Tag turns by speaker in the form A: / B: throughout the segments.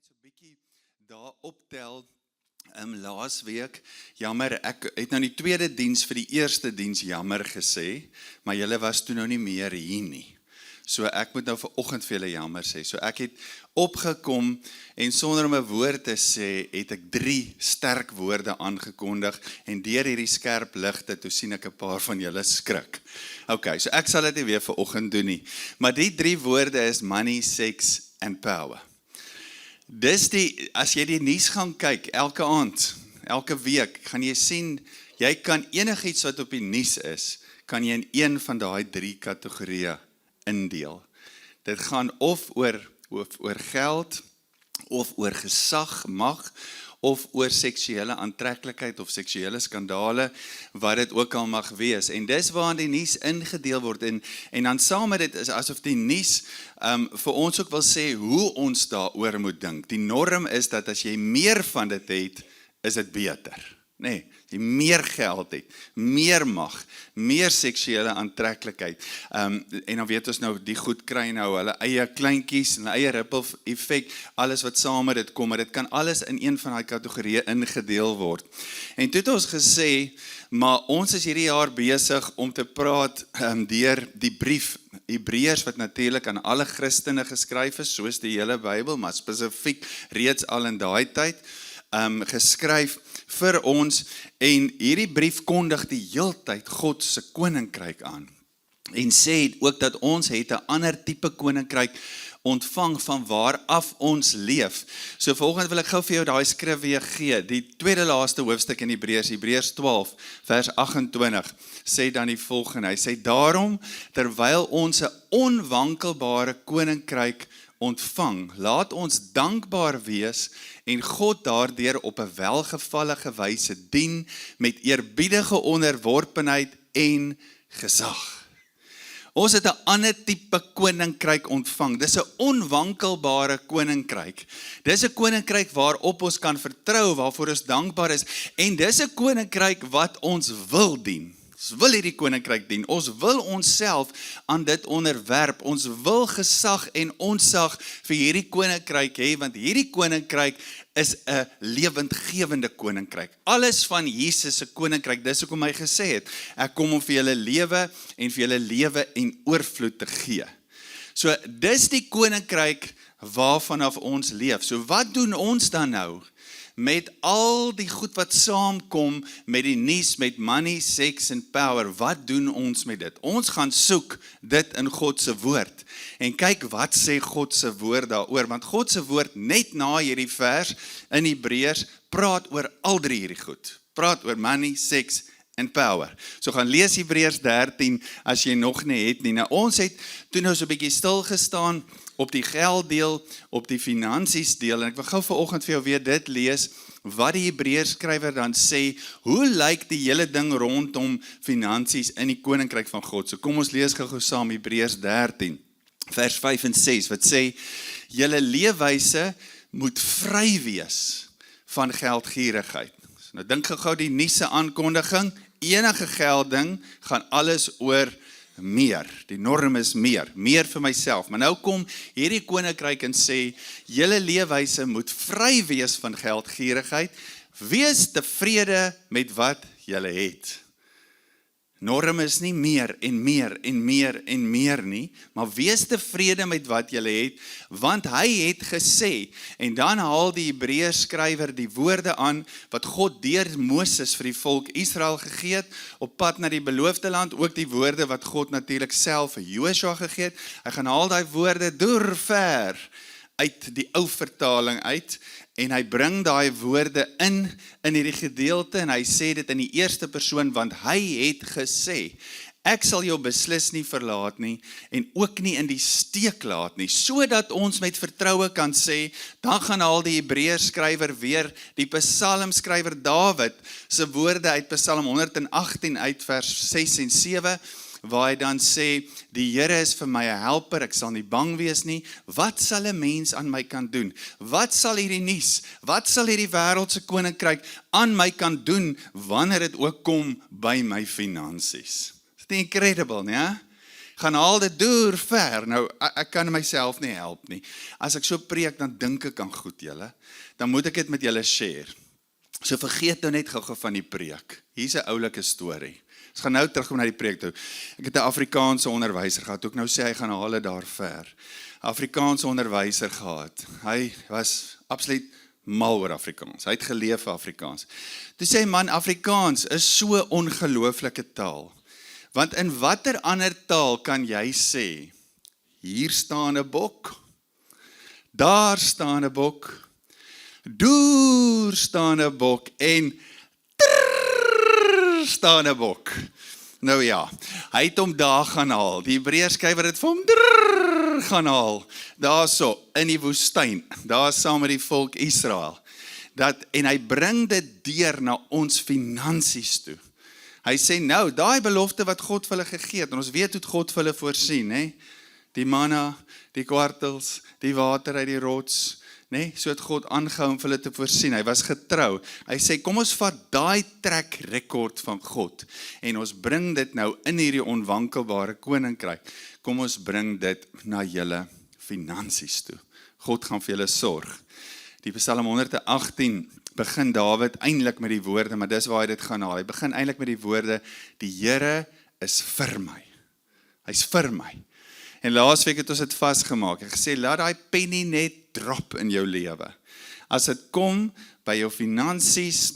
A: net so bietjie daar optel. Laas week, jammer, ek het nou die tweede diens vir die eerste diens jammer gesê, maar julle was toe nou nie meer hier nie. So ek moet nou vanoggend vir julle jammer sê. So ek het opgekom en sonder om 'n woord te sê, het ek 3 sterk woorde aangekondig en deur hierdie skerp ligte, toe sien ek 'n paar van julle skrik. Okay, so ek sal dit nie weer vanoggend doen nie. Maar die 3 woorde is money, sex and power. As jy die nuus gaan kyk, elke aand, elke week, gaan jy sien, jy kan enigiets wat op die nuus is, kan jy in een van daai 3 kategorieë indeel. Dit gaan of oor geld, of oor gesag, mag, of oor seksuele aantreklikheid of seksuele skandale, wat dit ook al mag wees. En dis waarin die nuus ingedeel word. En dan saam met dit is asof die nuus vir ons ook wil sê hoe ons daaroor moet dink. Die norm is dat as jy meer van dit het, is dit beter. Nee, jy meer geld het, meer mag, meer seksuele aantreklikheid. En dan weet ons nou, die goed kry nou hulle eie kleintjies, hulle eie ripple effek, alles wat saam met dit kom, maar dit kan alles in een van die kategorieë ingedeel word. En toe het ons gesê, maar ons is hierdie jaar besig om te praat deur die brief Hebreërs, wat natuurlik aan alle Christene geskryf is, soos die hele Bybel, maar spesifiek reeds al in daai tyd, geskryf vir ons, en hierdie brief kondig die heeltyd God se koninkryk aan, en sê ook dat ons het 'n ander tipe koninkryk ontvang van waar af ons leef. So volgende wil ek gou vir jou daai skrif weer gee, die tweede laaste hoofstuk in Hebreërs 12, vers 28, sê dan die volgende, hy sê, daarom, terwyl ons 'n onwankelbare koninkryk ontvang, laat ons dankbaar wees en God daardeur op 'n welgevallige wyse dien met eerbiedige onderworpenheid en gesag. Ons het 'n ander tipe koninkryk ontvang. Dis 'n onwankelbare koninkryk. Dis 'n koninkryk waarop ons kan vertrou, waarvoor ons dankbaar is, en dis 'n koninkryk wat ons wil dien. Ons wil hierdie koninkryk dien, ons wil onsself aan dit onderwerp, ons wil gesag en onsag vir hierdie koninkryk hê, want hierdie koninkryk is 'n lewendgewende koninkryk. Alles van Jesus se koninkryk, dis hoekom hy gesê het, ek kom om vir julle lewe en vir julle lewe en oorvloed te gee. So dis die koninkryk waarvan af ons leef. So wat doen ons dan nou met al die goed wat saamkom met die nuus, met money, sex and power? Wat doen ons met dit? Ons gaan soek dit in God se woord. En kyk wat sê God se woord daaroor, want God se woord net na hierdie vers in Hebreërs praat oor al 3 hierdie goed. Praat oor money, sex and power. So gaan lees Hebreërs 13 as jy nog nie het nie. Nou ons het toe nou so 'n bietjie stil gestaan op die gelddeel, op die finansies deel, en ek wil gou vanoggend vir jou weer dit lees, wat die Hebreërs skrywer dan sê, hoe lyk die hele ding rondom finansies in die koninkryk van God? So kom ons lees gou saam Hebreërs 13, vers 5 en 6, wat sê, julle leefwyse moet vry wees van geldgierigheid. So, nou dink gou die nuuse aankondiging, enige geldding gaan alles oor meer. Die norm is meer vir myself. Maar nou kom hierdie koninkryk en sê, julle leefwyse moet vry wees van geldgierigheid, wees tevrede met wat julle het. Norm is nie meer en meer en meer en meer nie, maar wees tevrede met wat julle het, want hy het gesê, en dan haal die Hebreërs skrywer die woorde aan, wat God deur Moses vir die volk Israel gegee het, op pad na die beloofde land, ook die woorde wat God natuurlik self vir Joshua gegee het. Hy gaan haal die woorde deur ver uit die ou vertaling uit, en hy bring daai woorde in hierdie gedeelte, en hy sê dit in die eerste persoon, want hy het gesê, ek sal jou beslis nie verlaat nie, en ook nie in die steek laat nie, sodat ons met vertroue kan sê, dan gaan al die Hebreërs skrywer weer, die psalmskrywer Dawid, se woorde uit Psalm 118 uit vers 6 en 7, waar hy dan sê, die Here is vir my 'n helper, ek sal nie bang wees nie, wat sal 'n mens aan my kan doen? Wat sal hierdie nuus, wat sal hierdie wêreldse koninkryk aan my kan doen, wanneer dit ook kom by my finansies? It's incredible, nee? Gaan haal dit deur ver. Nou, ek kan myself nie help nie. As ek so preek, dan dink ek aan goed, julle. Dan moet ek dit met julle share. So vergeet nou net gou van die preek. Hier's 'n oulike storie. Ons gaan nou terugkom na die preek toe. Ek het 'n Afrikaanse onderwyser gehad. Ook nou sê hy gaan haal dit daar ver. Afrikaanse onderwyser gehad. Hy was absoluut mal oor Afrikaans. Hy het geleef vir Afrikaans. Toe sê hy, man, Afrikaans is so 'n ongelooflike taal. Want in watter ander taal kan jy sê, hier staan 'n bok, daar staan 'n bok, deur staan 'n bok en trrr staan 'n bok. Nou ja, hy het hom daar gaan haal. Die Hebreërs skrywer het vir hom trrr gaan haal. Daarso in die woestyn, daar saam met die volk Israel. En hy bring dit deur na ons finansies toe. Hy sê nou, daai belofte wat God vir hulle gegee het, en ons weet hoe God vir hulle voorsien, hè? Die manna, die kwartels, die water uit die rots, né? So het God aangehou om vir hulle te voorsien. Hy was getrou. Hy sê, kom ons vat daai trek rekord van God en ons bring dit nou in hierdie onwankelbare koninkryk. Kom ons bring dit na julle finansies toe. God gaan vir julle sorg. Die Psalm 118 begin Dawid eintlik met die woorde, maar dis waar hy dit gaan haal. Hy begin eintlik met die woorde, die Here is vir my. Hy's vir my. En laasweek het ons dit vasgemaak. Ek gesê, laat daai penny net drop in jou lewe. As dit kom by jou finansies,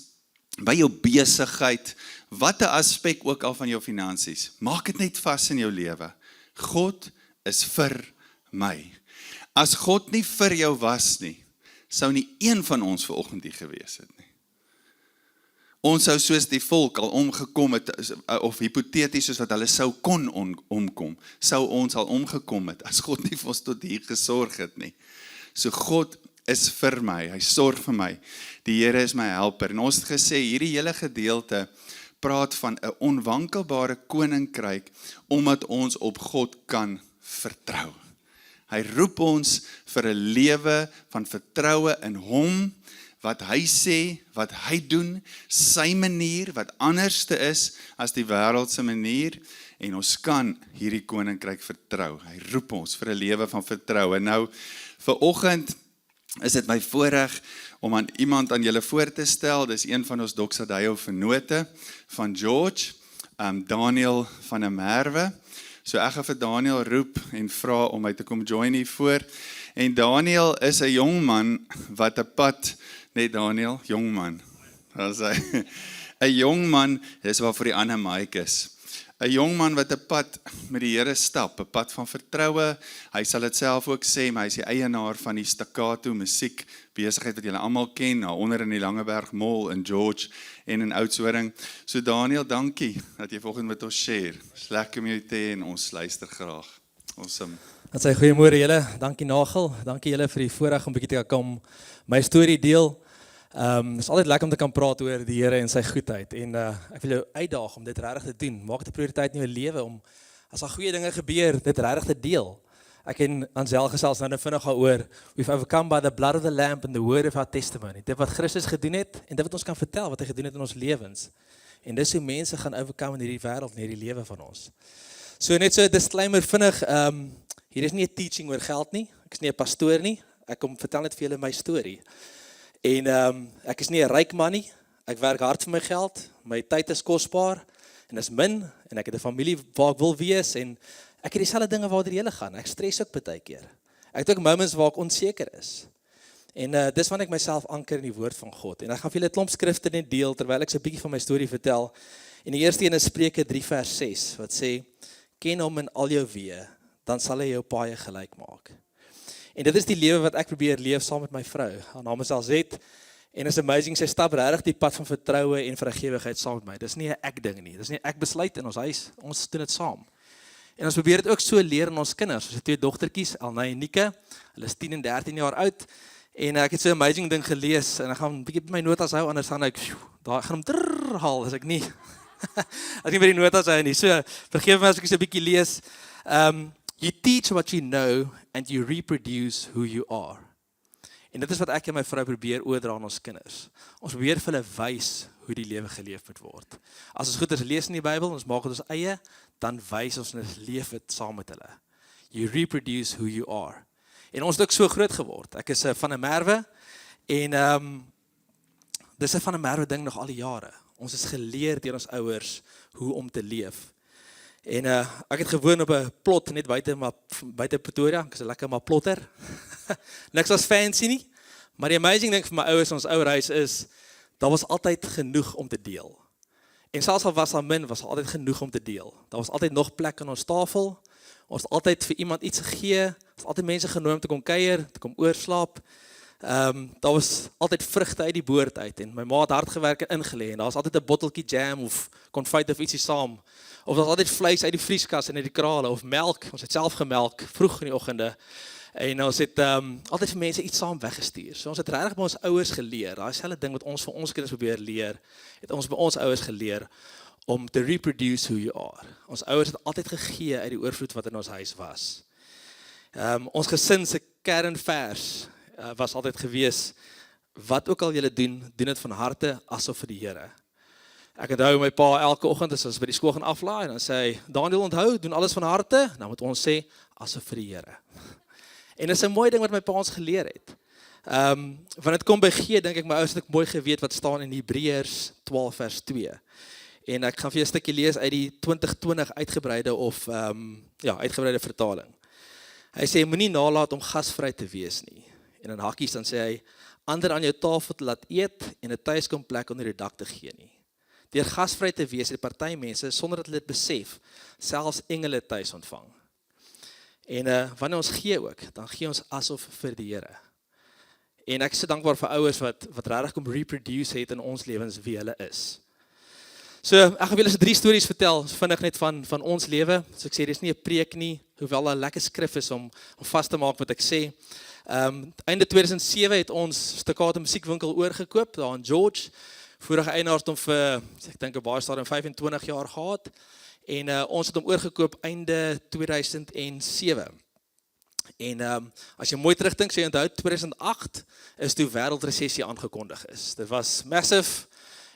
A: by jou besigheid, wat 'n aspek ook al van jou finansies, maak dit net vas in jou lewe. God is vir my. As God nie vir jou was nie, sou nie een van ons vanoggend hier gewees het nie. Ons sou soos die volk al omgekom het, of hipoteties soos wat hulle sou kon omkom, sou ons al omgekom het, as God nie vir ons tot hier gesorg het nie. So God is vir my, hy sorg vir my, die Here is my helper. En ons het gesê, hierdie hele gedeelte praat van 'n onwankelbare koninkryk, omdat ons op God kan vertrou. Hy roep ons vir 'n lewe van vertroue in hom, wat hy sê, wat hy doen, sy manier, wat anderste is as die wêreld se manier, en ons kan hierdie koninkryk vertrou. Hy roep ons vir 'n lewe van vertroue. Nou, vanoggend is dit my voorreg om aan iemand aan julle voor te stel. Dis een van ons Doxadeio vennote van George, Daniel van der Merwe. So ek gaan vir Daniel roep en vra om my te kom join hiervoor. En Daniel is 'n jong man wat 'n pad, net Daniel, jong man. As hy 'n jong man, dis waarvoor die ander mic is. 'n jong man wat 'n pad met die Here stap, 'n pad van vertroue. Hy sal dit self ook sê, maar hy is die eienaar van die Staccato musiek besigheid wat julle almal ken, onder in die Langeberg Mall in George en in Oudtshoorn. So Daniel, dankie dat jy vanoggend met ons share. Dis lekker om jou te hê en ons luister graag. Awesome.
B: Dat sê goeiemôre julle. Dankie Nagel. Dankie julle vir die voorreg om 'n bietjie te kom my storie deel. Is altyd lekker om te kan praat oor die Here en sy goedheid. En ek wil jou uitdaag om dit regtig te doen. Maak dit 'n prioriteit in jou lewe om as daar goeie dinge gebeur, dit regtig te deel. Ek en Ansel gesels nou vinnig daaroor. We've overcome by the blood of the lamb and the word of our testimony. Dit wat Christus gedoen het en dit wat ons kan vertel wat hy gedoen het in ons lewens. En dis hoe mense gaan overcome in hierdie wêreld en hierdie lewe van ons. So net so 'n disclaimer vinnig, hier is nie 'n teaching oor geld nie. Ek is nie 'n pastoor nie. Ek kom vertel net vir julle my storie. En ek is nie 'n ryk man nie. Ek werk hard vir my geld. My tyd is kosbaar en dis min en ek het 'n familie waar ek wil wees en ek het dieselfde dinge waardeur julle gaan. Ek stres ook baie keer. Ek het ook moments waar ek onseker is. En dis wanneer ek myself anker in die woord van God. En ek gaan vir julle 'n klomp skrifte net deel terwyl ek so 'n bietjie van my storie vertel. En die eerste een is Spreuke 3 vers 6 wat sê: "Ken hom in al jou weë, dan sal hy jou paaie gelyk maak." En dit is die lewe wat ek probeer leef saam met my vrou. Haar naam is Alzet. En is amazing, sy stap regtig die pad van vertroue en vrygewigheid saam met my. Dis nie 'n ek ding nie. Dis nie ek besluit in ons huis. Ons doen dit saam. En ons probeer dit ook so leer aan ons kinders. Ons het 2 dogtertjies, Elnay en Nike. Hulle is 10 en 13 jaar oud. En ek het so 'n amazing ding gelees en ek gaan 'n bietjie by my notas hou, anders gaan ek daar gaan hom drrr haal as ek nie as ek by die notas hou nie. So vergeef my as ek so 'n bietjie lees. You teach what you know and you reproduce who you are. En dit is wat ek en my vrou probeer oordra aan ons kinders. Ons probeer vir hulle wys hoe die lewe geleef moet word. As ons goed is lees in die Bybel, ons maak dit ons eie, dan wys ons en ons leef dit saam met hulle. You reproduce who you are. En ons het ook so groot geword. Ek is van 'n Merwe en dis 'n van 'n Merwe ding nog al die jare. Ons is geleer deur ons ouers hoe om te leef. En ek het gewoon op 'n plot net buite Pretoria. Ek is 'n lekker maar plotter. Niks was fancy nie. Maar die amazing ding vir my ouers in ons ouer huis is, daar was altyd genoeg om te deel. En selfs al was daar min, was daar altyd genoeg om te deel. Daar was altyd nog plek aan ons tafel. Ons het altyd vir iemand iets gegee. Ons het altyd mense genooi om te kom kuier, te kom oorslaap. Daar was altyd vrugte uit die boord uit en my ma het hard gewerk en ingelê en daar was altyd 'n botteltjie jam of konfyt of ietsie saam. Of daar was altyd vleis uit die vrieskas en uit die krale of melk. Ons het self gemelk vroeg in die oggende. En ons het altyd vir mense iets saam weggestuur. So ons het regtig by ons ouers geleer. Daai selfde ding wat ons vir ons kinders probeer leer, het ons by ons ouers geleer om te reproduce who you are. Ons ouers het altyd gegee uit die oorvloed wat in ons huis was. Ons gesin se kernvers was altyd gewees, wat ook al julle doen dit van harte asof vir die Here. Ek onthou my pa elke oggend as ons by die skool gaan aflaai en dan sê hy, Daniel onthou, doen alles van harte, dan moet ons sê, asof vir die Here. En dit is 'n mooi ding wat my pa ons geleer het. Wanneer dit kom by gee, dink ek my ouers het ook mooi geweet wat staan in Hebreërs 12 vers 2. En ek gaan vir 'n stukkie lees uit die 2020 uitgebreide of uitgebreide vertaling. Hy sê, moenie nalat om gasvry te wees nie. En in hakkies dan sê hy, ander aan jou tafel te laat eet en 'n tuiskomplek onder die dak te gee nie. Deur gasvry te wees het party mense, sonder dat hulle dit besef, selfs engele tuis ontvang. En wanneer ons gee ook, dan gee ons asof vir die Here. En ek is so dankbaar vir ouers wat regtig kom reproduce het in ons lewens wie hulle is. So, ek gaan julle so 3 stories vertel, vinnig net van ons lewe. So ek sê, dis nie 'n preek nie, hoewel daar 'n lekker skrif is om vas te maak wat ek sê. Einde 2007 het ons Staccato musiekwinkel oorgekoop, daar in George. Vorige eienaars het hom vir, ek dink 'n baie stadium 25 jaar gehad. En ons het hom oorgekoop einde 2007. En as jy mooi terugdink, sê jy onthou 2008 is toe wêreldresessie aangekondig is. Dit was massive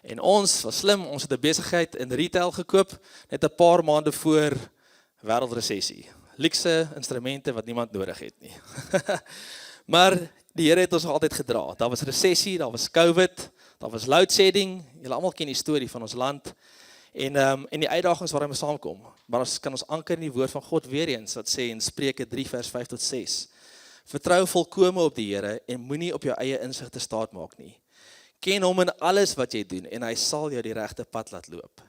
B: en ons was slim, ons het 'n besigheid in retail gekoop net 'n paar maande voor wêreldresessie. Luxe instrumente wat niemand nodig het nie. Maar die Here het ons nog altyd gedra. Daar was resessie, daar was COVID, daar was load shedding. Julle almal ken die storie van ons land. En die uitdagings waarin ons saamkom. Maar ons kan ons anker in die woord van God weer eens, wat sê in Spreuke 3 vers 5 tot 6. Vertrou volkome op die Here en moenie op jou eie insig te staat maak nie. Ken hom in alles wat jy doen en hy sal jou die regte pad laat loop.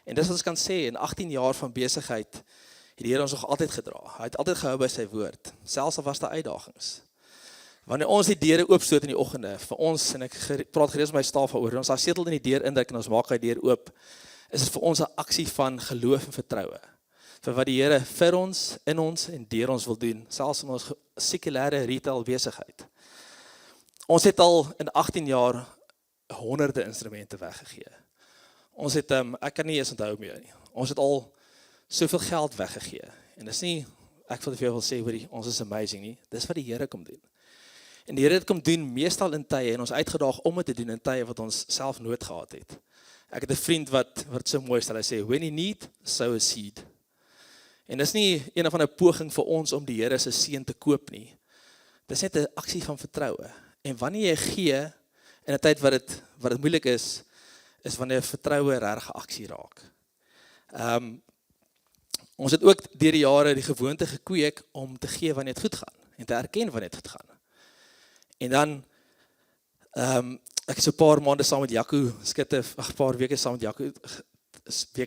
B: En dis wat ons kan sê, in 18 jaar van besigheid het die Here ons nog altyd gedra. Hy het altyd gehou by sy woord, selfs al was daar uitdagings. Wanneer ons die deure oopstoot in die oggende, vir ons, en ek praat gereeld met my staf oor, ons daar setel in die deur indruk en ons maak hy deur oop, is dit vir ons 'n aksie van geloof en vertroue. Vir wat die Here vir ons, in ons en deur ons wil doen, selfs in ons sekulêre retail besigheid. Ons het al in 18 jaar honderde instrumente weggegee. Ons het, ek kan nie eens onthou meer nie. Ons het al soveel geld weggegee. En dis nie, ek wil vir jou wil sê, hoorie, ons is amazing nie. Dis wat die Here kom doen. En die Here het kom doen meestal in tye en ons uitgedaag om dit te doen in tye wat ons self nood gehad het. Ek het 'n vriend wat so mooi stel, hy sê, when you need, sow a seed. En dis nie een of ander poging vir ons om die Here se seën te koop nie. Dis net 'n aksie van vertroue. En wanneer jy gee, in 'n tyd wat dit moeilik is wanneer vertroue regtig aksie raak. Ons het ook deur die jare die gewoonte gekweek om te gee wanneer dit goed gaan en te erken wanneer dit goed gaan. En dan ek het so 'n paar maande saam met Jaco Skutte, 'n paar weke saam met Jaco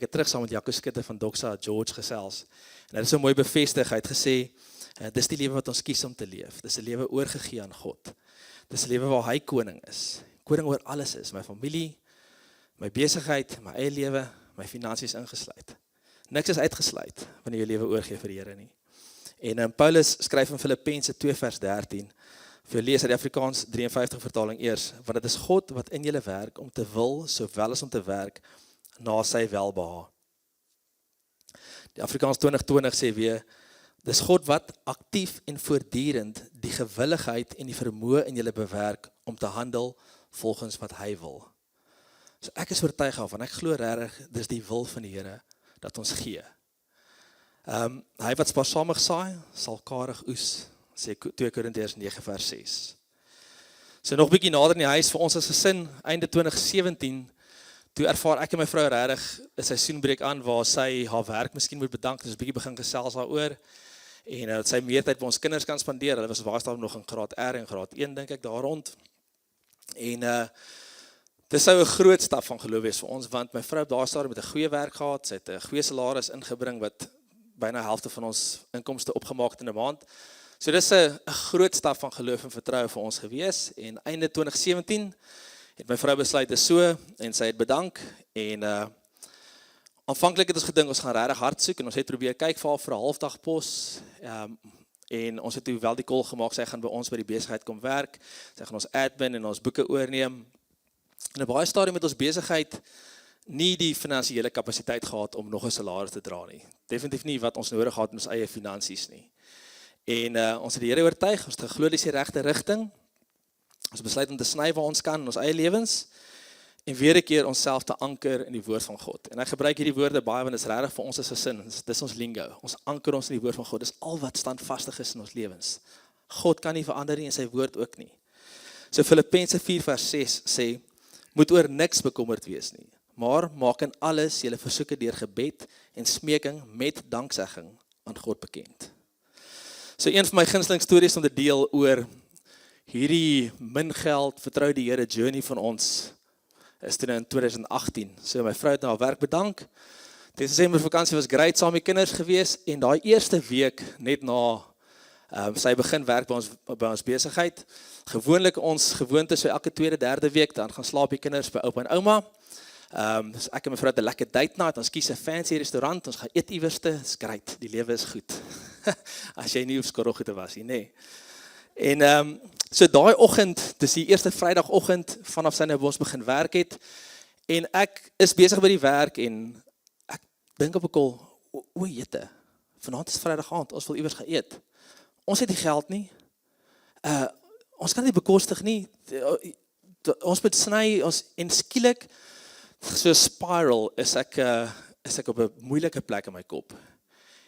B: terug saam met Jaco Skutte van Doxa George gesels. En hy het so mooi bevestig, hy het gesê, dis die lewe wat ons kies om te leef. Dis 'n lewe oorgegee aan God. Dis 'n lewe waar hy koning is. Koning oor alles is, my familie, my besigheid, my eie lewe, my finansies ingesluit. Niks is uitgesluit wanneer jy lewe oorgee vir die Here nie. En Paulus skryf in Filippense 2 vers 13, vir lees uit die Afrikaans 53 vertaling eers, want dit is God wat in julle werk om te wil, sowel as om te werk, na sy welbehae. Die Afrikaans 2020 sê weer, dis God wat aktief en voortdurend die gewilligheid en die vermoë in julle bewerk om te handel volgens wat hy wil. So ek is oortuig daarvan, ek glo regtig, dis die wil van die Here, dat ons gee. Hy wat spaarsamig saai, sal karig oes, sê 2 Korintiërs 9 vers 6. So nog bietjie nader in die huis vir ons as gesin, einde 2017, toe ervaar ek en my vrou regtig 'n seisoenbreek aan, waar sy haar werk miskien moet bedank, ons bietjie begin gesels daaroor, en dat sy meer tyd by ons kinders kan spandeer. Hulle was waarskynlik nog in graad R en graad 1, dink ek, daar rond. En dit sou 'n groot stap van geloof wees vir ons, want my vrou op daardie stadium met 'n goeie werk gehad, sy het 'n goeie salaris ingebring, wat byna helfte van ons inkomste opgemaak het in 'n maand. So dis 'n groot stap van geloof en vertroue vir ons gewees, en einde 2017 het my vrou besluit is so, en sy het bedank, en aanvanklik het ons gedink, ons gaan regtig hard soek, en ons het probeer kyk vir haar vir 'n halfdag pos, en ons het toe wel die call gemaak, sy gaan by ons by die besigheid kom werk, sy gaan ons admin en ons boeke oorneem, en op baie stadium het ons besigheid nie die finansiële kapasiteit gehad om nog 'n salaris te dra nie. Definitief nie wat ons nodig gehad in ons eie finansies nie. En ons het die Here oortuig, ons het geglo dis die regte rigting. Ons besluit om te sny waar ons kan in ons eie lewens, en weer 'n keer onsself te anker in die woord van God. En ek gebruik hierdie woorde baie, want dit is regtig vir ons as 'n gesin, dis ons lingo. Ons anker ons in die woord van God, dis al wat standvastig is in ons lewens. God kan nie verander nie, en sy woord ook nie. So Filippense 4 vers 6 sê, moet oor niks bekommerd wees nie, maar maak in alles julle versoeke deur gebed en smeking met danksegging aan God bekend. So een van my gunsteling stories om te deel oor hierdie min geld, vertrou die Here journey van ons, is toen in 2018. So my vrou het na haar werk bedank. Desember vakansie was great, saam met kinders gewees, en daai eerste week, net na sy begin werk by ons besigheid, gewoonlik ons gewoonte, so elke tweede, derde week, dan gaan slaap die kinders by oupa en ouma. Dus ek en my vrou het 'n lekker date night, ons kies 'n fancy restaurant, ons gaan eet iewerste, is great, die lewe is goed. As jy nie op skorrelgoed te was nie, nee. En so daai oggend, dis die eerste Vrydagoggend vanaf sy nou by ons begin werk het, en ek is besig by die werk, en ek dink op 'n call, o jette, vanaand is Vrydag aand, ons wil iewers gaan eet. Ons het nie geld nie, ons kan nie bekostig nie, ons moet sny, en skielik, so spiral, is ek op 'n moeilike plek in my kop.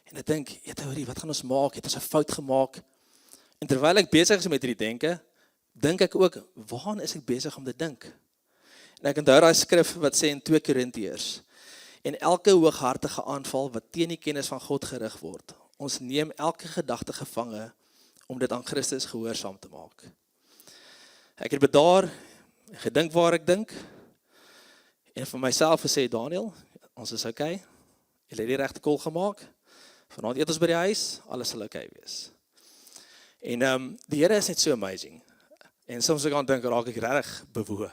B: En ek dink, hoorie, wat gaan ons maak? Het ons 'n fout gemaak? En terwyl ek besig is met hierdie denke, dink ek ook, waaraan is ek besig om te dink? En ek onthou daai skrif wat sê in 2 Korintiërs, en elke hooghartige aanval wat teen die kennis van God gerig word, ons neem elke gedagte gevange om dit aan Christus gehoorsaam te maak. Ek het bedaar, en gedink waar ek dink, en vir myself gesê, Daniel, ons is okay, jy het die regte call gemaak, vanaand eet ons by die huis, alles sal okay wees. En die Here is net so amazing, en soms ek aan dink, raak ek regtig bewoe.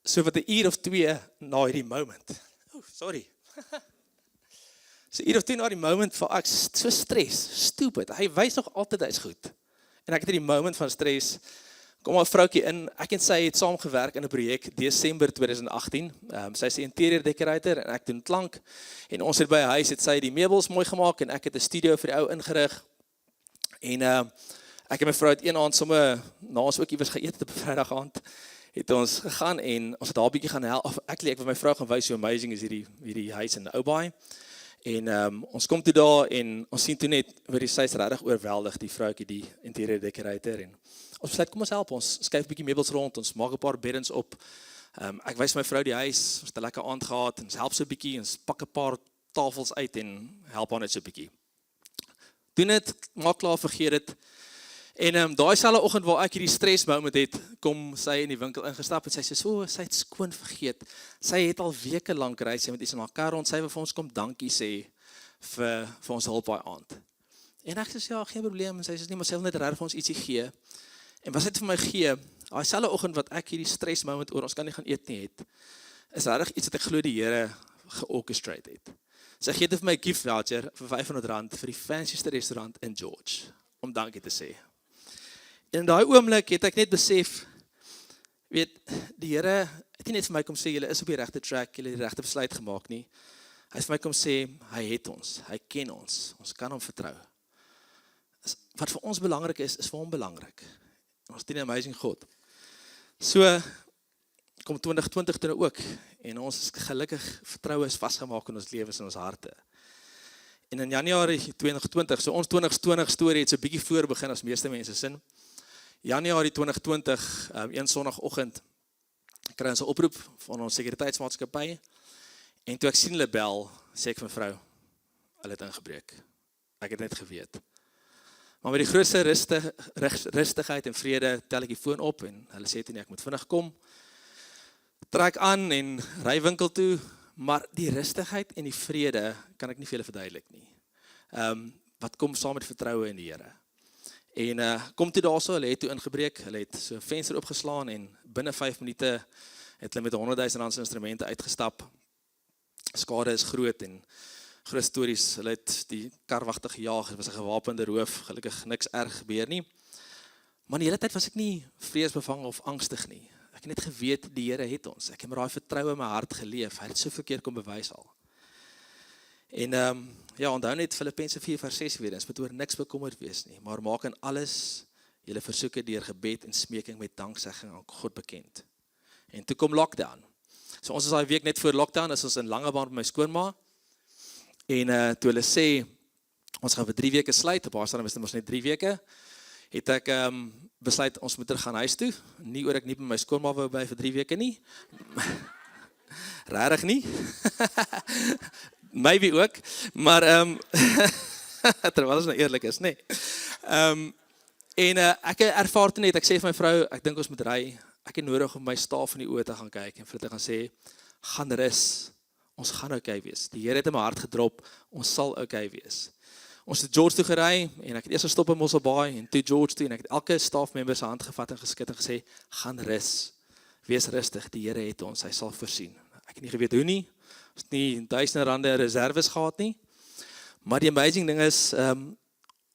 B: So wat 'n uur of 2 na hierdie moment, so 1 uur of 2 na die moment, van ek so stres, stupid, hy wys nog altyd hy is goed, en ek het in die moment van stres, kom 'n vroukie in, ek en sy het saam gewerk in 'n projek, Desember 2018, sy is 'n interior decorator, en ek doen klank, en ons het by 'n huis, het sy die meubels mooi gemaak, en ek het 'n studio vir die ou ingerig, en ek en my vrou het een aand somme, na ons ook iewers geëet het op Vrydag aand, het ons gegaan, en ons het daar 'n bietjie gaan help, ek wil my vrou gaan wys hoe amazing is hierdie huis in Oubaai, en ons kom toe daar, en ons sien toe net, sy is regtig oorweldig, die vroukie, die interior decorator, en ons besluit, kom ons help, ons skuif 'n bietjie meubels rond, ons maak 'n paar beddens op, ek wys my vrou die huis, ons het 'n lekker aand gehad, ons help so 'n bietjie, ons pak 'n paar tafels uit, en help haar net so 'n bietjie. Doen dit, maak klaar, vergeet dit, en daai selfde oggend waar ek hierdie stress moment het, kom sy in die winkel ingestap, en sy sê, sy het skoon vergeet, sy het al weke lank ry, sy met iets in haar kar rond, sy wil vir ons kom dankie sê, vir ons hulp daai aand. En ek sê, ja, geen probleem, en sy sê, nee, maar sy wil net regtig vir ons ietsie gee, en wat sy het vir my gee, daai selfde oggend wat ek hierdie stress moment oor, ons kan nie gaan eet nie het, is regtig iets wat ek glo die Here georchestrate het. Sy gee vir my 'n gift voucher vir R500 vir die fancieste restaurant in George, om dankie te sê. En in daai oomblik het ek net besef, weet, die Here het nie net vir my kom sê, julle is op die regte track, julle het die regte besluit gemaak nie. Hy het vir my kom sê, hy het ons, hy ken ons kan hom vertrou. Wat vir ons belangrik is vir hom belangrik. Ons dien 'n amazing God. So kom 2020 toe ook en ons is gelukkig vertroue is vasgemaak in ons lewens en ons harte. En in Januarie 2020, so ons 2020 storie het so 'n bietjie voor begin as meeste mense sin. Januarie 2020, een Sondagoggend, kry ons 'n oproep van ons sekuriteitsmaatskappy en toe ek sien hulle bel, sê ek vir vrou, hulle het ingebreek. Ek het net geweet. Maar met die grootste rustigheid en vrede tel ek die foon op en hulle sê toe nee, ek moet vinnig kom. Trek aan en ry winkel toe, maar die rustigheid en die vrede kan ek nie vir julle verduidelik nie. Wat kom saam met vertroue in die Here. En kom toe daarso, hulle het toe ingebreek, hulle het so 'n venster opgeslaan en binne 5 minute het hulle met 100 000 rand se instrumente uitgestap. Skade is groot en groot stories, hulle het die karwagte gejaag, dit was 'n gewapende roof, gelukkig niks erg gebeur nie. Maar die hele tyd was ek nie vreesbevange of angstig nie. Ek het net geweet die Here het ons. Ek het met daai vertroue in my hart geleef. Hy het soveel keer kom bewys al. En ja, onthou net Filippense 4:6 weer eens, moet oor niks bekommerd wees nie, maar maak in alles julle versoeke deur gebed en smeking met danksegging aan God bekend. En toe kom lockdown. So ons is daai week net voor lockdown, is ons in Langebaan by my skoonma. En toe hulle sê, ons gaan vir 3 weke sluit, op haar stadium is dit mos net 3 weke, het ek besluit, ons moet terug gaan huis toe, nie oor ek nie by my skoonma wou bly vir 3 weke nie, rarig nie, maybe ook, maar, terwyl ons nou eerlik is, nee, ek ervaar toe net, ek sê vir my vrou, ek dink ons moet ry, ek het nodig om my staaf in die oë te gaan kyk, en vir te gaan sê, gaan rus, ons gaan okay wees, die Here het in my hart gedrop, ons sal okay wees. Ons het George toe gery, en ek het eers gestop in Mosselbaai, en toe George toe, en ek het elke staafmember se hand gevat en geskit en gesê, gaan rus, wees rustig, die Here het ons, hy sal voorsien. Ek het nie geweet hoe nie, ons het nie duisende rande reserves gehad nie, maar die amazing ding is,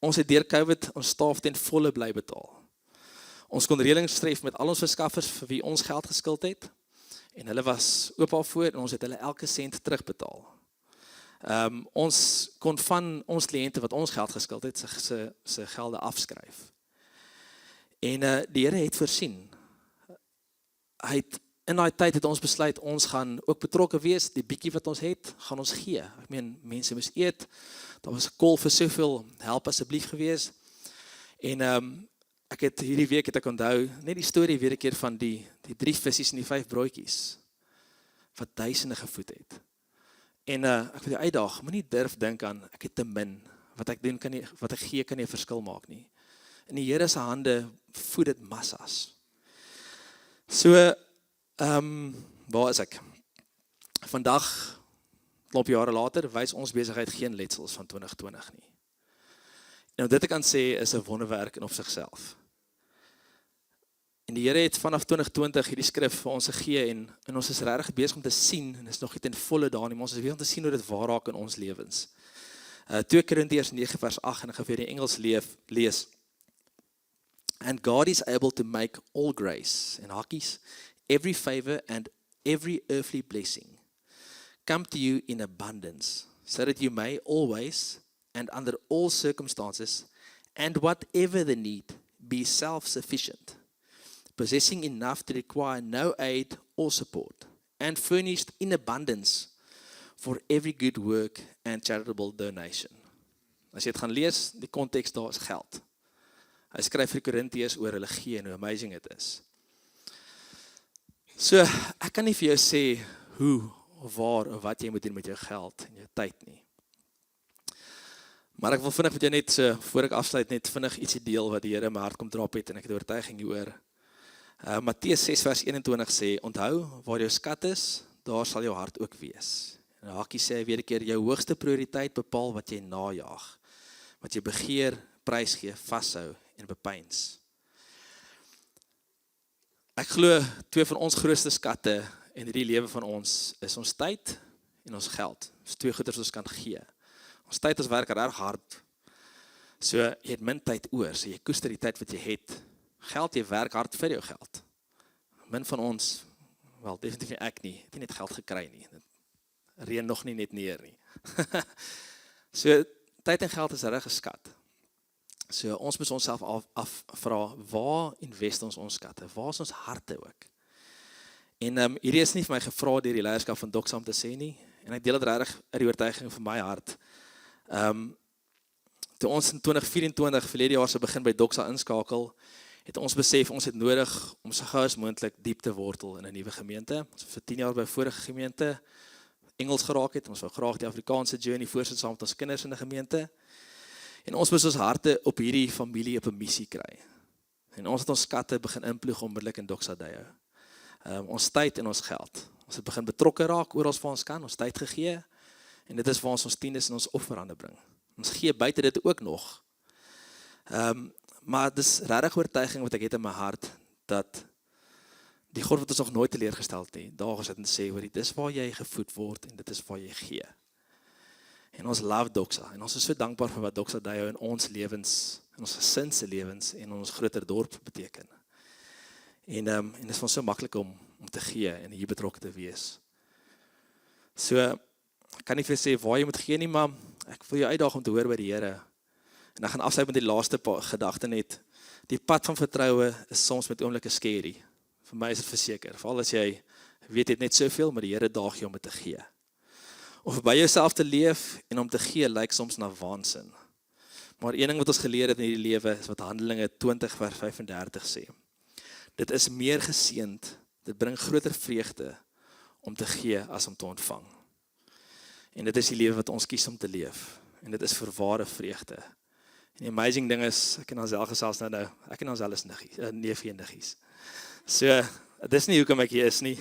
B: ons het deur COVID ons staaf ten volle bly betaal. Ons kon reëlings tref met al ons verskaffers vir wie ons geld geskuld het, en hulle was oop daarvoor, en ons het hulle elke sent terugbetaal. Ons kon van ons kliënte wat ons geld geskuld het, sy gelde afskryf. En die Here het voorsien. In daai tyd het ons besluit, ons gaan ook betrokke wees, die bietjie wat ons het, gaan ons gee. Ek meen, mense moes eet, daar was 'n call vir soveel, help asseblief gewees. En ek het hierdie week het ek onthou, net die storie weer 'n keer van die 3 visies en die 5 broodjies, wat duisende gevoed het. En ek wil jou uitdaag, moenie durf dink aan, ek het te min, wat ek doen kan nie, wat ek gee kan nie 'n verskil maak nie. In die Here se hande voed dit massas. So, waar is ek? Vandag, klop jare later, wys ons besigheid geen letsels van 2020 nie. En om dit te kan sê, is 'n wonderwerk in op sigself. En die Here het vanaf 2020 hierdie skrif vir ons gegee en ons is regtig besig om te sien, en is nog nie ten volle daar nie, maar ons is besig om te sien hoe dit waar raak in ons lewens. 2 Korintiërs 9:8, en ek gaan vir die Engels lees. And God is able to make all grace, en hakies, every favor and every earthly blessing come to you in abundance, so that you may always, and under all circumstances, and whatever the need, be self-sufficient, possessing enough to require no aid or support, and furnished in abundance for every good work and charitable donation. As jy dit gaan lees, die konteks daar is geld. Hy skryf vir Korintiërs oor hulle gee en hoe amazing dit is. So, ek kan nie vir jou sê hoe of waar of wat jy moet doen met jou geld en jou tyd nie. Maar ek wil vinnig met jou net, voor ek afsluit, net vinnig ietsie deel wat die Here in my hart kom drop het en ek het oortuiging hieroor. Matteus 6:21 sê, onthou, waar jou skat is, daar sal jou hart ook wees. En Hakie sê weer 'n keer, jou hoogste prioriteit bepaal wat jy najaag, wat jy begeer, prysgee, vashou en bepeins. Ek glo 2 van ons grootste skatte in hierdie lewe van ons is ons tyd en ons geld. Dis 2 goeders wat ons kan gee. Ons tyd, ons werk reg hard. So jy het min tyd oor, so jy koester die tyd wat jy het. Geld, jy werk hard vir jou geld. Min van ons, wel definitief nie ek nie, het nie net geld gekry nie. Dit reën nog nie net neer nie. So tyd en geld is reg geskat. So ons moet onsself afvra, waar invest ons skatte? Waar is ons harte ook? En hierdie is nie vir my gevra deur die leierskap van Doxa om te sê nie, en ek deel dit regtig uit die oortuiging van my hart. Toe ons in 2024 verlede jaar se begin by Doxa inskakel, het ons besef ons het nodig om so gou as moontlik diep te wortel in 'n nuwe gemeente. Ons het vir 10 jaar by vorige gemeente Engels geraak het, ons wou graag die Afrikaanse journey voorsit saam met ons kinders in 'n gemeente. En ons moes ons harte op hierdie familie op 'n missie kry. En ons het ons skatte begin inploeg onmiddellik in Doxa Deo. Ons tyd en ons geld. Ons het begin betrokke raak oral waar ons kan, ons tyd gegee, en dit is waar ons tiendes en ons offerande bring. Ons gee buite dit ook nog. Maar dis regtig oortuiging wat ek het in my hart, dat die God wat ons nog nooit teleurgestel het nie, daar gesit en sê, hoor, dit is waar jy gevoed word, en dit is waar jy gee. En ons love Doxa, en ons is so dankbaar vir wat Doxa Deo in ons lewens, in ons gesin se lewens, en ons groter dorp beteken. En dit is van so maklik om te gee, en hier betrokke te wees. So, ek kan nie vir sê waar jy moet gee nie, maar ek wil jou uitdaag om te hoor by die Here. En ek gaan afsluit met die laaste gedagte net. Die pad van vertroue is soms met oomblikke scary. Vir my is dit verseker. Veral as jy weet jy het net soveel, maar die Here daag jou om dit te gee. Om by jouself te leef en om te gee lyk soms na waansin. Maar een ding wat ons geleer het in hierdie lewe is wat Handelinge 20:35 sê. Dit is meer geseënd, dit bring groter vreugde om te gee as om te ontvang. En dit is die lewe wat ons kies om te leef. En dit is vir ware vreugde. En die amazing ding is, ek en Hazel gesels nou, ek en Hazel is neefie en niggies. So, dit is nie hoekom ek hier is nie.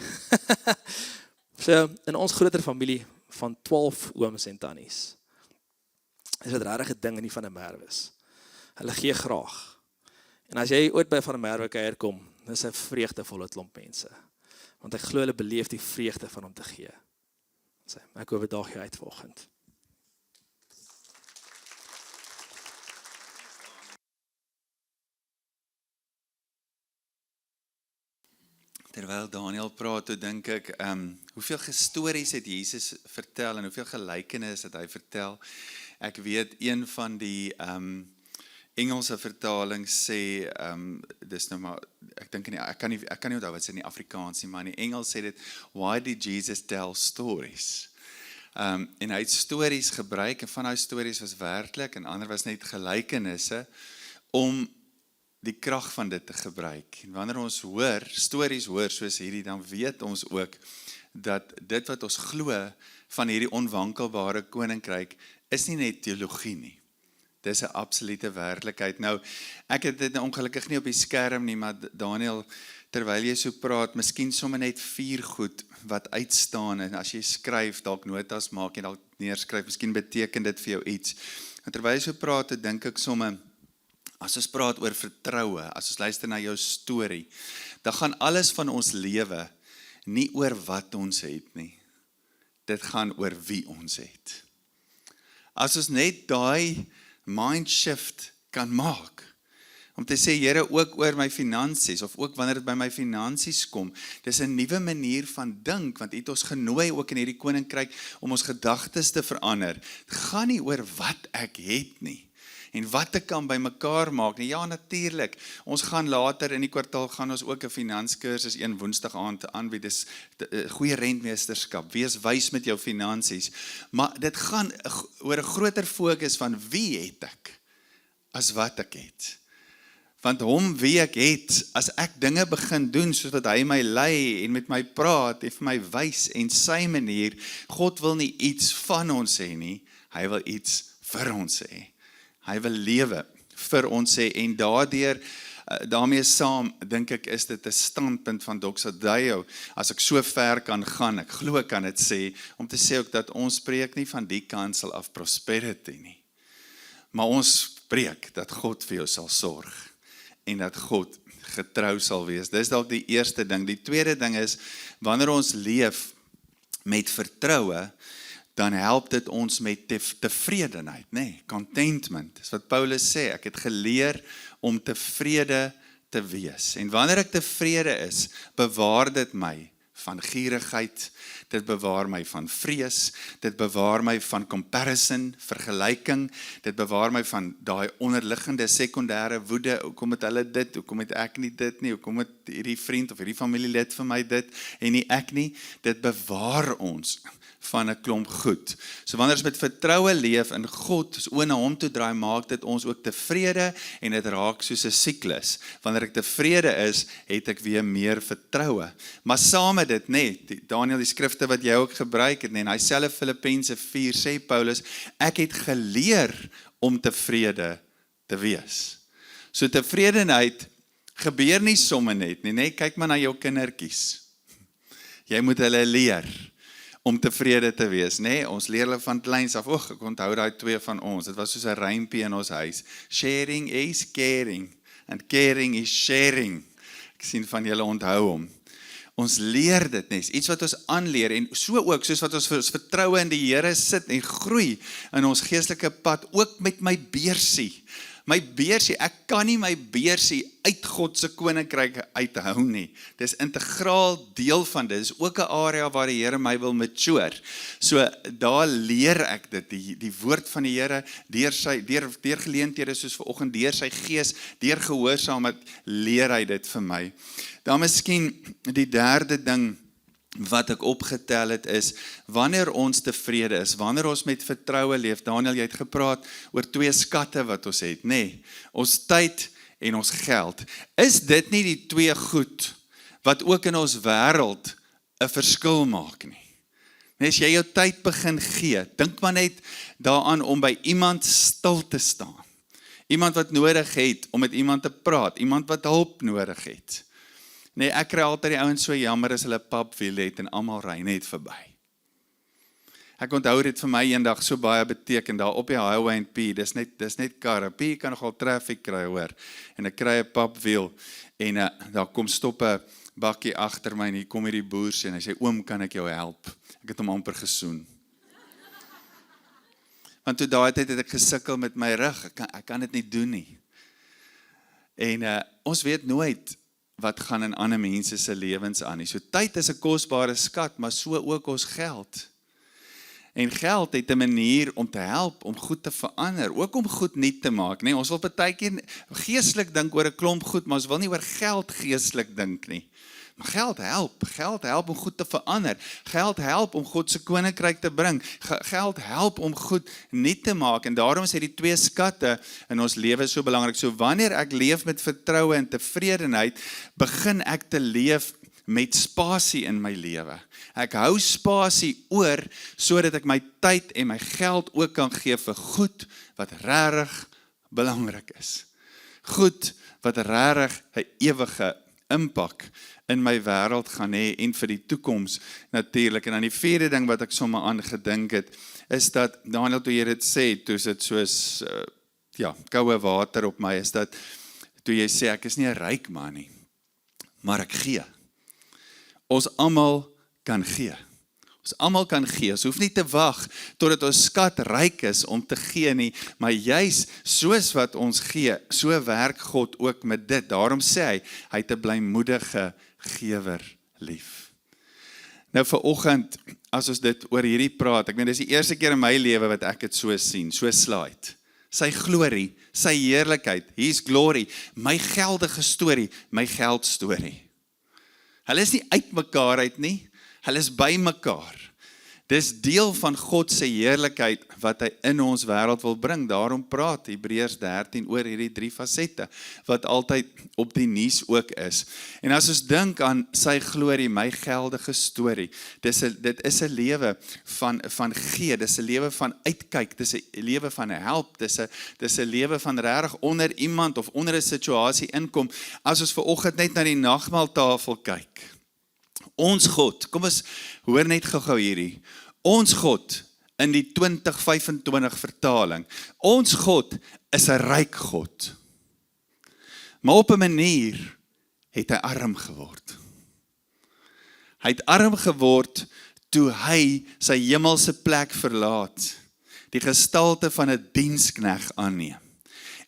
B: So, in ons groter familie van 12 ooms en tannies, is dit regtig 'n ding in die Van der Merwes. Hulle gee graag. En as jy ooit by Van der Merwe kuier kom, dis 'n vreugdevolle klomp mense. Want ek glo hulle beleef die vreugde van om te gee. So, ek hoop dit daag jou uit vanoggend.
A: Terwyl Daniel praat, toe dink ek, hoeveel stories het Jesus vertel en hoeveel gelykenisse het hy vertel. Ek weet een van die Engelse vertaling sê, dis nou maar, ek dink nie, ek kan nie onthou wat sê in die Afrikaans nie, maar in die Engels sê dit, why did Jesus tell stories? En hy het stories gebruik, en van hy stories was werklik, en ander was net gelykenisse, om die krag van dit te gebruik. En wanneer ons stories hoor soos hierdie, dan weet ons ook, dat dit wat ons glo, van hierdie onwankelbare koninkryk, is nie net teologie nie. Dis 'n absolute werklikheid. Nou, ek het dit ongelukkig nie op die skerm nie, maar Daniel, terwyl jy so praat, miskien sommer net 4 goed wat uitstaan, en as jy skryf, dalk notas maak en dalk neerskryf, miskien beteken dit vir jou iets. En terwyl jy so praat, dink ek sommer, as ons praat oor vertroue, as ons luister na jou storie, dan gaan alles van ons lewe nie oor wat ons het nie. Dit gaan oor wie ons het. As ons net daai mind shift kan maak, om te sê, Here, ook oor my finansies, of ook wanneer dit by my finansies kom, dis 'n nuwe manier van dink, want het ons genooi ook in hierdie koninkryk, om ons gedagtes te verander. Het gaan nie oor wat ek het nie, en wat ek kan by mekaar maak nie. Ja, natuurlik, ons gaan later in die kwartaal, gaan ons ook 'n finanskursus een Woensdag aand aanbied, dis goeie rentmeesterskap, wees wys met jou finansies, maar dit gaan oor 'n groter fokus van wie het ek, as wat ek het. Want hom wie ek het, as ek dinge begin doen, soos wat hy my lei, en met my praat, en vir my wys, en sy manier, God wil nie iets van ons hê nie, hy wil iets vir ons hê. Hy wil lewe vir ons hê, en daarmee saam, dink ek, is dit 'n standpunt van Doxa Deo, as ek so ver kan gaan, ek glo ek kan dit sê, om te sê ook dat ons spreek nie van die kansel af prosperity nie, maar ons spreek dat God vir jou sal sorg, en dat God getrou sal wees. Dis dalk die eerste ding. Die tweede ding is, wanneer ons leef met vertroue, dan help dit ons met tevredenheid, nee, contentment. Dis wat Paulus sê, ek het geleer om tevrede te wees. En wanneer ek tevrede is, bewaar dit my van gierigheid, dit bewaar my van vrees, dit bewaar my van comparison, vergelyking, dit bewaar my van daai onderliggende sekondêre woede, hoekom het hulle dit, hoekom het ek nie dit nie, hoekom het hierdie vriend of hierdie familielid vir my dit en nie ek nie, dit bewaar ons van 'n klomp goed. So wanneer ons met vertroue leef in God, as oë na hom toe draai, maak dit ons ook tevrede en dit raak soos 'n siklus. Wanneer ek tevrede is, het ek weer meer vertroue. Maar saam met dit, Daniel, die skrifte wat jy ook gebruik het, en hy self Filippense 4 sê Paulus, ek het geleer om tevrede te wees. So tevredenheid gebeur nie sommer net nie, kyk maar na jou kindertjies. Jy moet hulle leer om tevrede te wees, ons leer hulle van kleins af, ek onthou daai twee van ons, dit was soos 'n rympie in ons huis, sharing is caring, and caring is sharing, ek sien van julle onthou hom, ons leer dit, iets wat ons aanleer, en so ook, soos wat ons vertroue in die Here sit, en groei in ons geestelike pad, ook met my beursie, ek kan nie my beursie uit God se koninkryk uithou nie. Dis integraal deel van dit. Dis ook 'n area waar die Here my wil mature. So daar leer ek dit, die woord van die Here deur geleenthede soos vanoggend, deur sy gees, deur gehoorsaamheid leer hy dit vir my. Dan miskien die derde ding wat ek opgetel het is, wanneer ons tevrede is, wanneer ons met vertroue leef, Daniel, jy het gepraat oor twee skatte wat ons het, ons tyd en ons geld. Is dit nie die twee goed wat ook in ons wêreld 'n verskil maak nie? As jy jou tyd begin gee, dink maar net daaraan om by iemand stil te staan. Iemand wat nodig het om met iemand te praat, iemand wat hulp nodig het. Ek kry altyd die ouens so jammer as hulle papwiel het en almal ry net verby. Ek onthou dit vir my eendag so baie beteken, daar op die highway en P, dis net karre, P kan nogal traffic kry hoor, en ek kry 'n papwiel, en daar kom stop 'n bakkie agter my, en hier kom hierdie boer sê, en hy sê, oom, kan ek jou help? Ek het hom amper gesoen. Want toe daai tyd het ek gesukkel met my rug, ek kan dit nie doen nie. En ons weet nooit, wat gaan in ander mense se lewens aan nie. So tyd is 'n kosbare skat, maar so ook ons geld. En geld het 'n manier om te help, om goed te verander, ook om goed nuut te maak. Ons wil partykeer geestelik dink oor 'n klomp goed, maar ons wil nie oor geld geestelik dink nie. Maar geld help om goed te verander. Geld help om God se koninkryk te bring. Geld help om goed nuut te maak. En daarom is die twee skatte in ons lewe so belangrik. So wanneer ek leef met vertroue en tevredenheid, begin ek te leef met spasie in my lewe. Ek hou spasie oor, sodat ek my tyd en my geld ook kan gee vir goed wat regtig belangrik is. Goed wat regtig 'n ewige impak in my wêreld gaan hê en vir die toekoms natuurlik. En dan die vierde ding wat ek sommer aan gedink het, is dat, Daniel, toe jy dit sê, toe is dit soos, koue water op my, is dat, toe jy sê, ek is nie 'n ryk man nie, maar ek gee. Ons almal kan gee. Ons almal kan gee, ons hoef nie te wag totdat ons skat ryk is om te gee nie, maar juis soos wat ons gee, so werk God ook met dit. Daarom sê hy het 'n blymoedige gewer lief. Nou vanoggend, as ons dit oor hierdie praat, ek meen dis die eerste keer in my lewe wat ek dit so sien, so slide. Sy glorie, sy heerlikheid, his glory, my geldige storie, my geldstorie. Hulle is nie uit mekaar uit nie, hulle is by mekaar. Dis deel van God se heerlikheid wat hy in ons wêreld wil bring. Daarom praat Hebreërs 13 oor hierdie 3 fasette wat altyd op die nuus ook is. En as ons dink aan sy glorie, my geldige storie, dit is 'n lewe van gee, dis 'n lewe van uitkyk, dis 'n lewe van help, dis 'n lewe van regtig onder iemand of onder 'n situasie inkom. As ons vanoggend net na die nagmaaltafel kyk. Ons God, kom ons hoor net gou hierdie. Ons God in die 2025 vertaling. Ons God is 'n ryk God. Maar op 'n manier het hy arm geword. Hy het arm geword toe hy sy hemelse plek verlaat, die gestalte van 'n dienskneg aanneem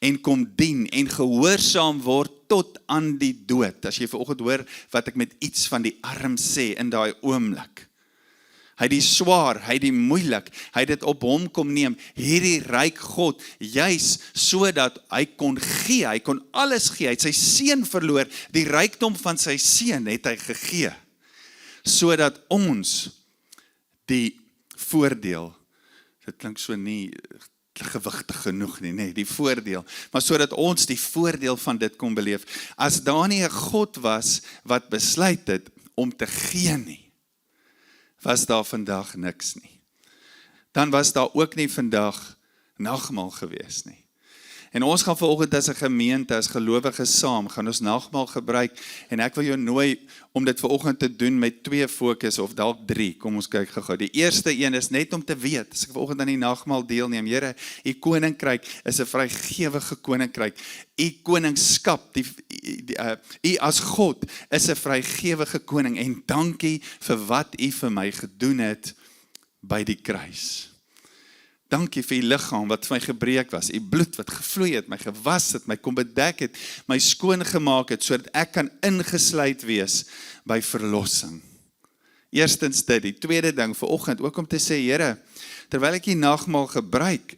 A: en kom dien en gehoorsaam word tot aan die dood. As jy vanoggend hoor wat ek met iets van die arm sê in daai oomblik. Hy het die swaar, hy het die moeilik, hy het dit op hom kom neem, hierdie ryk God, juis sodat hy kon gee, hy kon alles gee, hy het sy seun verloor, die rykdom van sy seun het hy gegee, sodat ons die voordeel, dit klink so nie gewigtig genoeg nie, die voordeel, maar sodat ons die voordeel van dit kon beleef, as daar nie 'n God was, wat besluit het, om te gee nie, was daar vandag niks nie. Dan was daar ook nie vandag nagmaal gewees nie. En ons gaan vanoggend as 'n gemeente, as gelowiges saam, gaan ons nagmaal gebruik, en ek wil jou nooi om dit vanoggend te doen met 2 fokus, of dalk 3, kom ons kyk gou-gou. Die eerste een is net om te weet, as ek vanoggend aan die nagmaal deelneem, Here, u koninkryk is 'n vrygewige koninkryk, u koningskap, u as God, is 'n vrygewige koning, en dankie vir wat u vir my gedoen het, by die kruis. Dankie vir die liggaam wat vir my gebreek was, die bloed wat gevloei het, my gewas het, my kom bedek het, my skoon gemaak het, sodat ek kan ingesluit wees by verlossing. Eerstens dit, die tweede ding vanoggend, ook om te sê, Here, terwyl ek die nagmaal gebruik,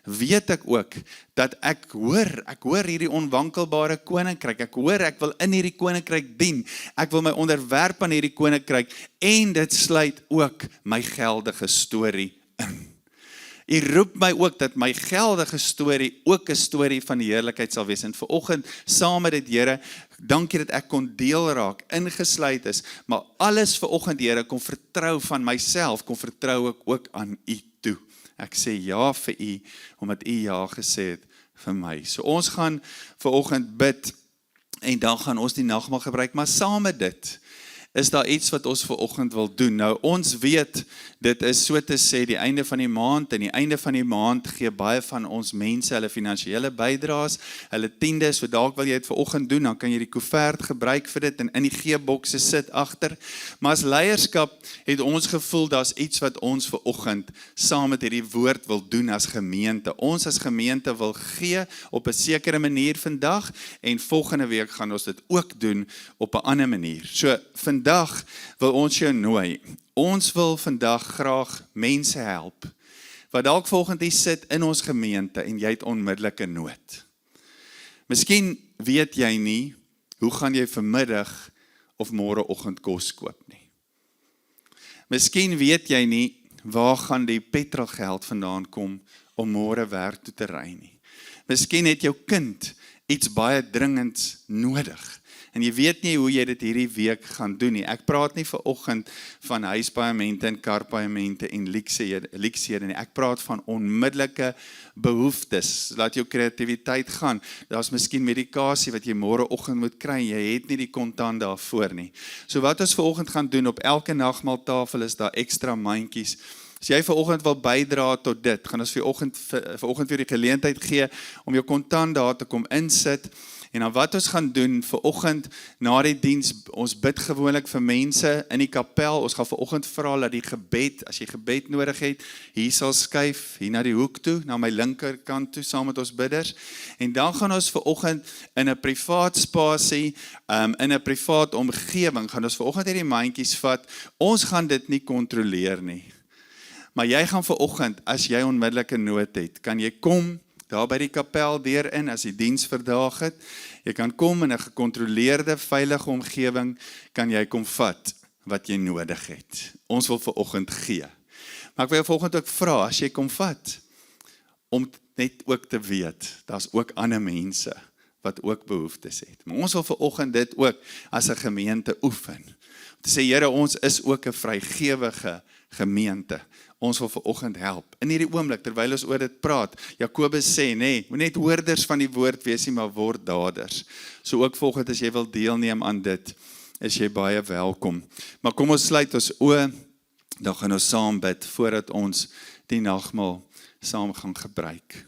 A: weet ek ook, dat ek hoor hierdie onwankelbare koninkryk, ek wil in hierdie koninkryk dien, ek wil my onderwerp aan hierdie koninkryk, en dit sluit ook my geldige storie in. U roep my ook dat my geldige storie ook 'n storie van die heerlikheid sal wees. En vanoggend, saam met dit, Here, dankie dat ek kon deel raak, ingesluit is, maar alles vanoggend, Here, kon vertrou van myself, kon vertrou ek ook aan u toe. Ek sê ja vir u, omdat u ja gesê het vir my. So ons gaan vanoggend bid, en dan gaan ons die nagmaal gebruik, maar saam met dit, is daar iets wat ons vanoggend wil doen. Nou, ons weet, dit is so te sê, die einde van die maand, en die einde van die maand gee baie van ons mense, hulle finansiële bydraes, hulle tiendes, so dalk wil jy dit vanoggend doen, dan kan jy die koevert gebruik vir dit, en in die geebokse sit agter. Maar as leierskap het ons gevoel, daar's iets wat ons vanoggend saam met hierdie woord wil doen as gemeente. Ons as gemeente wil gee op 'n sekere manier vandag, en volgende week gaan ons dit ook doen op 'n ander manier. So, vandag wil ons jou nooi. Ons wil vandag graag mense help, wat dalk volgende hier sit in ons gemeente, en jy het onmiddellike nood. Miskien weet jy nie, hoe gaan jy vanmiddag of môreoggend kos koop nie. Miskien weet jy nie, waar gaan die petrolgeld vandaan kom, om môre werk toe te ry nie. Miskien het jou kind iets baie dringends nodig, en jy weet nie hoe jy dit hierdie week gaan doen nie. Ek praat nie vanoggend van huispaemente en karpaemente en luksehede nie. Ek praat van onmiddellike behoeftes. Laat jou kreatiwiteit gaan. Daar's miskien medikasie wat jy môreoggend moet kry. Jy het nie die kontant daarvoor nie. So wat ons vanoggend gaan doen, op elke nagmaaltafel is daar ekstra mandjies. As jy vanoggend wil bydra tot dit, gaan ons vanoggend vir die geleentheid gee om jou kontant daar te kom insit. En dan wat ons gaan doen vanoggend na die diens, ons bid gewoonlik vir mense in die kapel. Ons gaan vanoggend vra dat die gebed, as jy gebed nodig het, hier sal skuif, hier na die hoek toe, na my linkerkant toe, saam met ons bidders. En dan gaan ons vanoggend in 'n privaat spasie, in 'n privaat omgewing, gaan ons vanoggend hierdie mandjies vat. Ons gaan dit nie kontroleer nie. Maar jy gaan vanoggend, as jy onmiddellike nood het, kan jy kom daar by die kapel deur in, as die diens verdaag het. Jy kan kom in 'n gecontroleerde, veilige omgewing, kan jy kom vat wat jy nodig het. Ons wil vanoggend gee. Maar ek wil vanoggend ook vra, as jy kom vat, om net ook te weet, daar's ook ander mense wat ook behoeftes het. Maar ons wil vanoggend dit ook as 'n gemeente oefen. Om te sê, Here, ons is ook 'n vrygewige gemeente. Ons wil vanoggend help. In hierdie oomblik, terwyl ons oor dit praat, Jakobus sê, nee, moet net hoorders van die woord wees nie, maar word daders. So ook volgend, as jy wil deelneem aan dit, is jy baie welkom. Maar kom ons sluit ons oë, dan gaan ons saam bid, voordat ons die nagmaal saam gaan gebruik.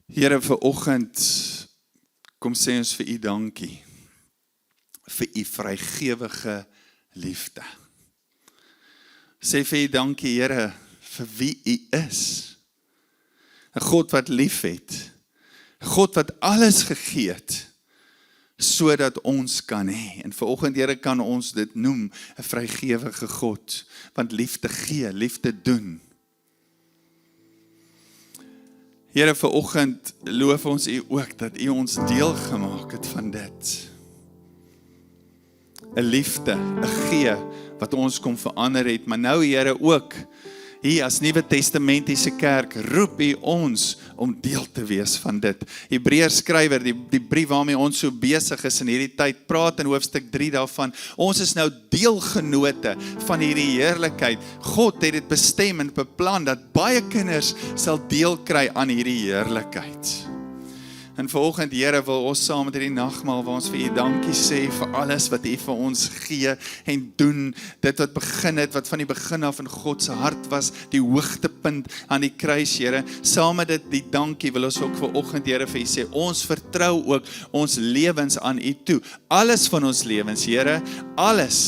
A: Here, vanoggend, kom sê ons vir u dankie, vir u vrygewige liefde. Sê vir u dankie, Here, vir wie u is. 'n God wat lief het. 'n God wat alles gegee het. sodat ons kan hê. En vanoggend, Here, kan ons dit noem 'n vrygewige God, want liefde gee, liefde doen. Here, vanoggend loof ons U ook dat U ons deel gemaak het van dit. 'n Liefde, 'n gee wat ons kom verander het, maar nou, Here, ook hier as Nuwe Testamentiese kerk roep U ons om deel te wees van dit. Hebreërs skrywer, die brief waarmee ons so besig is in hierdie tyd, praat in hoofstuk 3 daarvan, ons is nou deelgenote van hierdie heerlikheid. God het dit bestem en beplan dat baie kinders sal deel kry aan hierdie heerlikheid. En vanoggend, Here, wil ons saam met hierdie nagmaal waar ons vir U dankie sê vir alles wat U vir ons gee en doen, dit wat begin het, wat van die begin af in God se hart was, die hoogtepunt aan die kruis, Here. Saam met dit, die dankie wil ons ook vanoggend, Here, vir U sê, ons vertrou ook ons lewens aan U toe. Alles van ons lewens, Here, alles,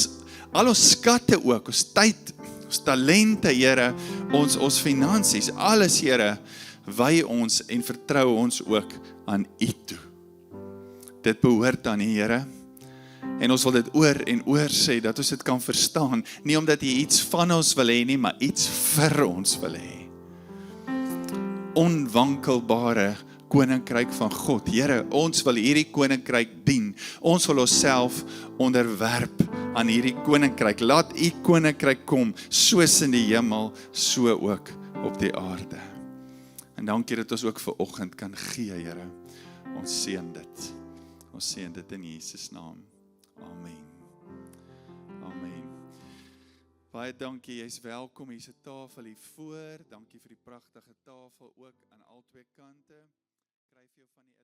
A: al ons skatte ook, ons tyd, ons talente, Here, ons finansies, alles, Here, wy ons en vertrou ons ook aan U toe. Dit behoort aan U, Here. En ons wil dit oor en oor sê, dat ons dit kan verstaan. Nie omdat U iets van ons wil hê nie, maar iets vir ons wil hê. Onwankelbare koninkryk van God. Here, ons wil hierdie koninkryk dien. Ons wil onsself onderwerp aan hierdie koninkryk. Laat U koninkryk kom, soos in die hemel, so ook op die aarde. En dankie dat ons ook vanoggend kan gee, Here. Ons seën dit. Ons seën dit in Jesus naam. Amen. Amen. Baie dankie, jy's welkom. Hier's 'n tafel hier voor. Dankie vir die pragtige tafel ook aan al twee kante. Kry vir jou van die